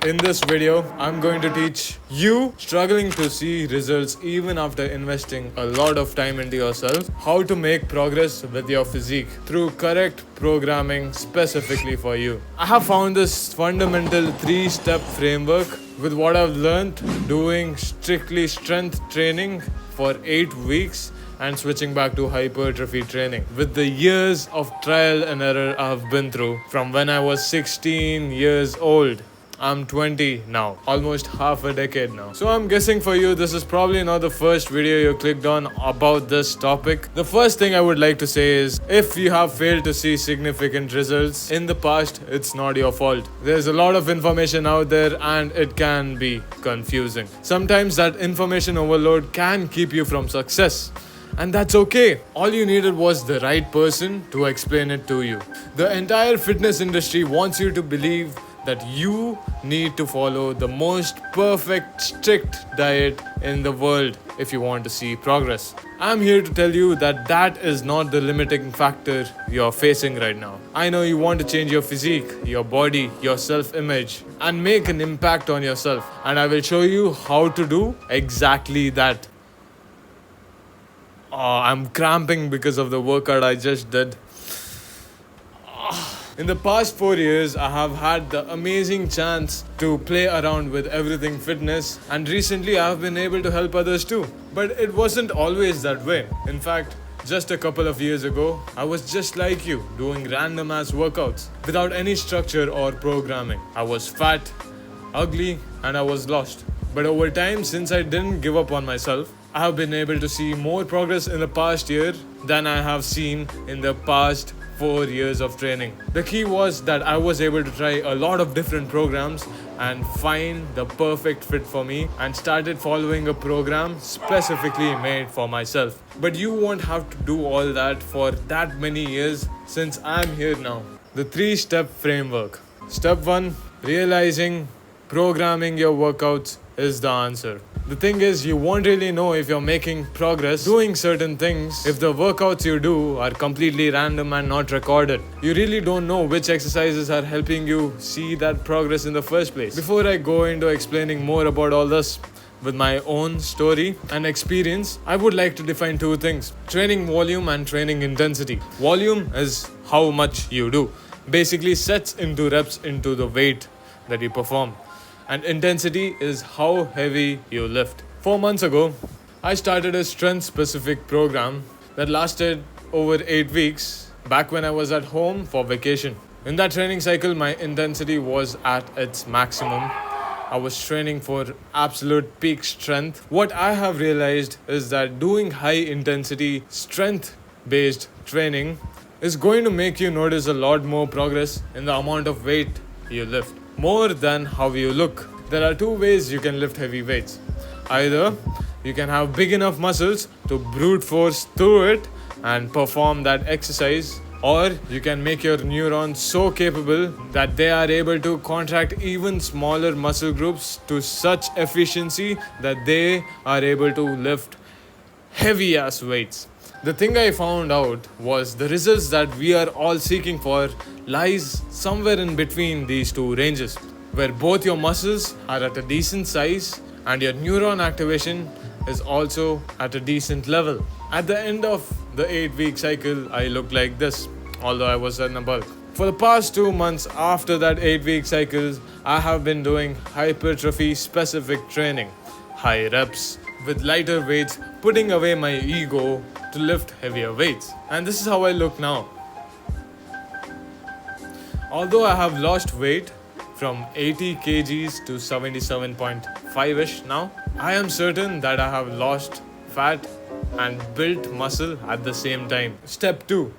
In this video, I'm going to teach you struggling to see results even after investing a lot of time into yourself, how to make progress with your physique through correct programming specifically for you. I have found this fundamental 3-step framework with what I've learned doing strictly strength training for 8 weeks and switching back to hypertrophy training. With the years of trial and error I've been through from when I was 16 years old. I'm 20 now, almost half a decade now. So I'm guessing for you, this is probably not the first video you clicked on about this topic. The first thing I would like to say is, if you have failed to see significant results in the past, it's not your fault. There's a lot of information out there and it can be confusing. Sometimes that information overload can keep you from success. And that's okay. All you needed was the right person to explain it to you. The entire fitness industry wants you to believe that you need to follow the most perfect, strict diet in the world if you want to see progress. I'm here to tell you that that is not the limiting factor you're facing right now. I know you want to change your physique, your body, your self-image, and make an impact on yourself. And I will show you how to do exactly that. I'm cramping because of the workout I just did. In the past 4 years, I have had the amazing chance to play around with everything fitness, and recently I have been able to help others too. But it wasn't always that way. In fact, just a couple of years ago, I was just like you, doing random ass workouts without any structure or programming. I was fat, ugly, and I was lost. But over time, since I didn't give up on myself, I have been able to see more progress in the past year than I have seen in the past 4 years of training. The key was that I was able to try a lot of different programs and find the perfect fit for me and started following a program specifically made for myself. But you won't have to do all that for that many years since I'm here now. The 3-step framework. Step 1, realizing programming your workouts is the answer. The thing is, you won't really know if you're making progress doing certain things if the workouts you do are completely random and not recorded. You really don't know which exercises are helping you see that progress in the first place. Before I go into explaining more about all this with my own story and experience, I would like to define 2 things: training volume and training intensity. Volume is how much you do, basically sets into reps into the weight that you perform. And intensity is how heavy you lift. 4 months ago, I started a strength-specific program that lasted over 8 weeks back when I was at home for vacation. In that training cycle, my intensity was at its maximum. I was training for absolute peak strength. What I have realized is that doing high-intensity, strength-based training is going to make you notice a lot more progress in the amount of weight you lift, more than how you look. There are 2 ways you can lift heavy weights. Either you can have big enough muscles to brute force through it and perform that exercise, or you can make your neurons so capable that they are able to contract even smaller muscle groups to such efficiency that they are able to lift heavy ass weights. The thing I found out was the results that we are all seeking for lies somewhere in between these 2 ranges, where both your muscles are at a decent size and your neuron activation is also at a decent level. At the end of the 8-week cycle, I looked like this, although I was in a bulk. For the past 2 months after that 8-week cycle, I have been doing hypertrophy specific training, high reps with lighter weights, putting away my ego to lift heavier weights. And this is how I look now. Although I have lost weight from 80 kgs to 77.5ish now, I am certain that I have lost fat and built muscle at the same time. Step 2,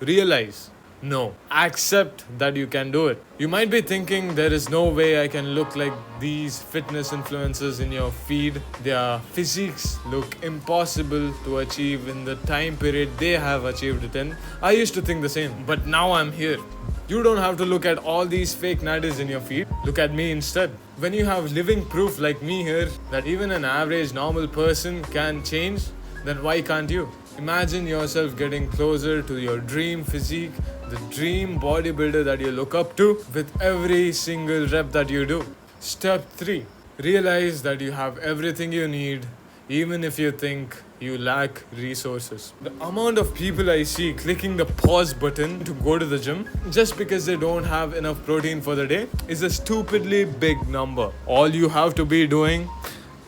realize. No, accept that you can do it. You might be thinking there is no way I can look like these fitness influencers in your feed. Their physiques look impossible to achieve in the time period they have achieved it in. I used to think the same, but now I'm here. You don't have to look at all these fake natties in your feed. Look at me instead. When you have living proof like me here that even an average normal person can change, then why can't you? Imagine yourself getting closer to your dream physique, the dream bodybuilder that you look up to with every single rep that you do. Step 3. Realize that you have everything you need, even if you think you lack resources. The amount of people I see clicking the pause button to go to the gym just because they don't have enough protein for the day is a stupidly big number. All you have to be doing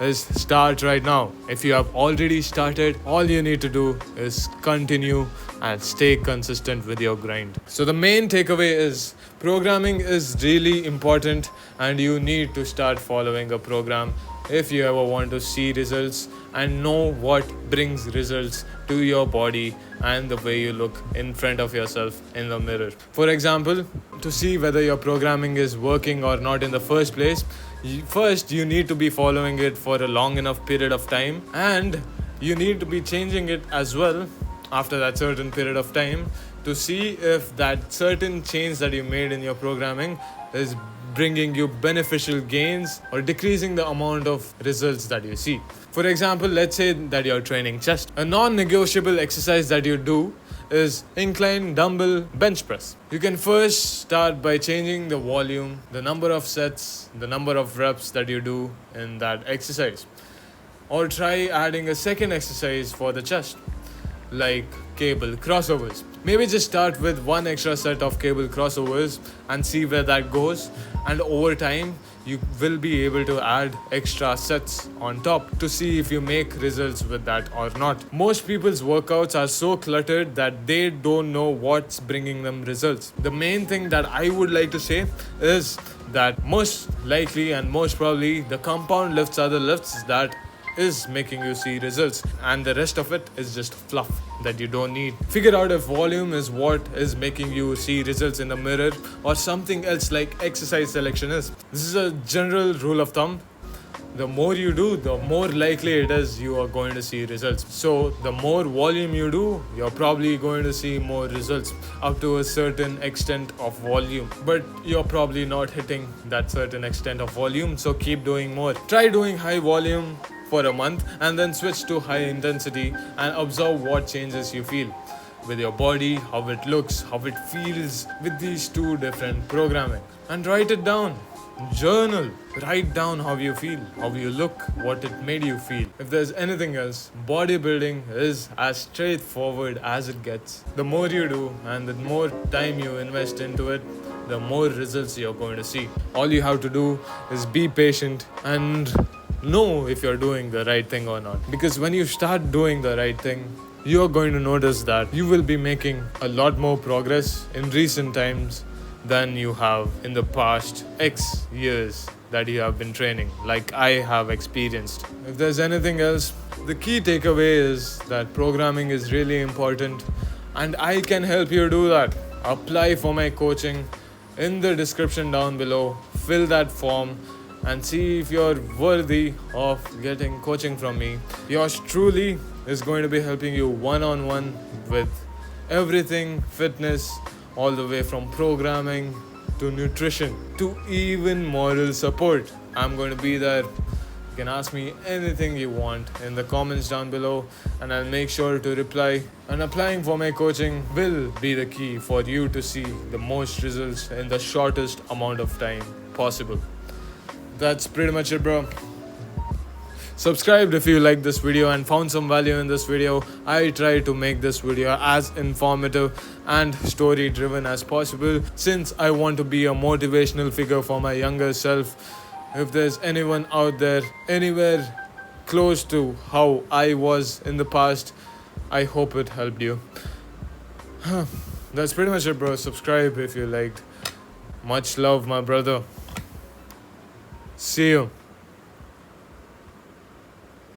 is start right now. If you have already started, all you need to do is continue and stay consistent with your grind. So the main takeaway is programming is really important and you need to start following a program if you ever want to see results and know what brings results to your body and the way you look in front of yourself in the mirror. For example, to see whether your programming is working or not in the first place, first you need to be following it for a long enough period of time, and you need to be changing it as well after that certain period of time to see if that certain change that you made in your programming is bringing you beneficial gains or decreasing the amount of results that you see. For example, let's say that you're training chest. A non-negotiable exercise that you do is incline dumbbell bench press. You can first start by changing the volume, the number of sets, the number of reps that you do in that exercise. Or try adding a second exercise for the chest, like cable crossovers. Maybe just start with one extra set of cable crossovers and see where that goes, and over time you will be able to add extra sets on top to see if you make results with that or not. Most people's workouts are so cluttered that they don't know what's bringing them results. The main thing that I would like to say is that most likely and most probably the compound lifts are the lifts that is making you see results, and the rest of it is just fluff that you don't need. Figure out if volume is what is making you see results in the mirror or something else like exercise selection is. This is a general rule of thumb. The more you do, the more likely it is you are going to see results. So the more volume you do, you're probably going to see more results up to a certain extent of volume. But you're probably not hitting that certain extent of volume, so keep doing more. Try doing high volume for a month and then switch to high intensity and observe what changes you feel with your body, how it looks, how it feels with these two different programming. And write it down. Journal. Write down how you feel, how you look, what it made you feel. If there's anything else, bodybuilding is as straightforward as it gets. The more you do and the more time you invest into it, the more results you're going to see. All you have to do is be patient and know if you're doing the right thing or not. Because when you start doing the right thing, you're going to notice that you will be making a lot more progress in recent times than you have in the past X years that you have been training, like I have experienced. If there's anything else, the key takeaway is that programming is really important and I can help you do that. Apply for my coaching in the description down below, fill that form and see if you're worthy of getting coaching from me. Yours truly is going to be helping you one-on-one with everything fitness, all the way from programming to nutrition to even moral support. I'm going to be there. You can ask me anything you want in the comments down below and I'll make sure to reply. And applying for my coaching will be the key for you to see the most results in the shortest amount of time possible. That's pretty much it, bro. Subscribe if you liked this video and found some value in this video. I try to make this video as informative and story driven as possible since I want to be a motivational figure for my younger self. If there's anyone out there anywhere close to how I was in the past, I hope it helped you. That's pretty much it, bro. Subscribe if you liked. Much love, my brother. See you.